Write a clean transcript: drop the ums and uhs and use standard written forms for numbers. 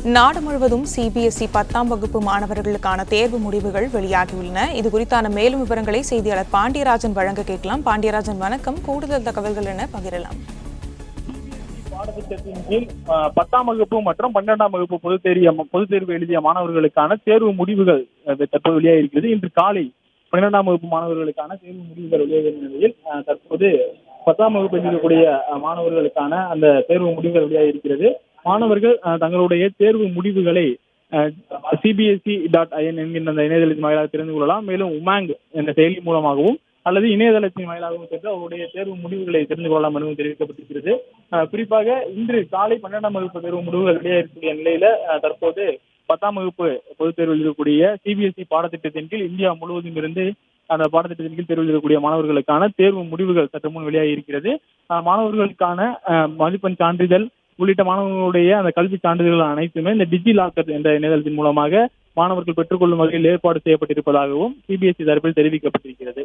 நாடு முழுவதும் சிபிஎஸ்இ 10ஆம் வகுப்பு மாணவர்களுக்கான தேர்வு முடிவுகள் வெளியாகியுள்ளன. இது குறித்தான மேலும் விவரங்களை செய்தியாளர் பாண்டியராஜன் வழங்க கேட்கலாம். பாண்டியராஜன், வணக்கம். கூடுதல் தகவல்கள் என பகிரலாம். பாடத்திட்டத்தின் கீழ் 10ஆம் வகுப்பு மற்றும் 12ஆம் வகுப்பு பொதுத் தேர்வு எழுதிய மாணவர்களுக்கான தேர்வு முடிவுகள் தற்போது வெளியாகிருக்கிறது. இன்று காலை 12ஆம் வகுப்பு மாணவர்களுக்கான தேர்வு முடிவுகள் வெளியாகிற நிலையில் தற்போது 10ஆம் வகுப்பு எழுதக்கூடிய மாணவர்களுக்கான அந்த தேர்வு முடிவுகள் வெளியாகிருக்கிறது. மாணவர்கள் தங்களுடைய தேர்வு முடிவுகளை cbse.in என்கின்ற அந்த இணையதளத்தின் வாயிலாக தெரிந்து கொள்ளலாம். மேலும் உமாங் என்ற செயலி மூலமாகவும் அல்லது இணையதளத்தின் வாயிலாகவும் சென்று அவருடைய தேர்வு முடிவுகளை தெரிந்து கொள்ளலாம் எனவும் தெரிவிக்கப்பட்டிருக்கிறது. குறிப்பாக இன்று காலை 12ஆம் வகுப்பு தேர்வு முடிவுகள் வெளியாகக்கூடிய நிலையில தற்போது 10ஆம் வகுப்பு பொதுத் தேர்வு எழுதக்கூடிய சிபிஎஸ்இ பாடத்திட்டத்தின் கீழ் இந்தியா முழுவதும் இருந்து அந்த பாடத்திட்டத்தின் கீழ் தேர்வு எழுதக்கூடிய மாணவர்களுக்கான தேர்வு முடிவுகள் சற்று முன் வெளியாகி இருக்கிறது. மாணவர்களுக்கான மதிப்பெண் சான்றிதழ் உள்ளிட்ட மாணவர்களுடைய அந்த கல்வி சான்றிதழ்கள் அனைத்துமே இந்த டிஜி லாக்கர் என்ற இணையதளத்தின் மூலமாக மாணவர்கள் பெற்றுக்கொள்ளும் வகையில் ஏற்பாடு செய்யப்பட்டிருப்பதாகவும் சிபிஎஸ்இ தரப்பில் தெரிவிக்கப்பட்டிருக்கிறது.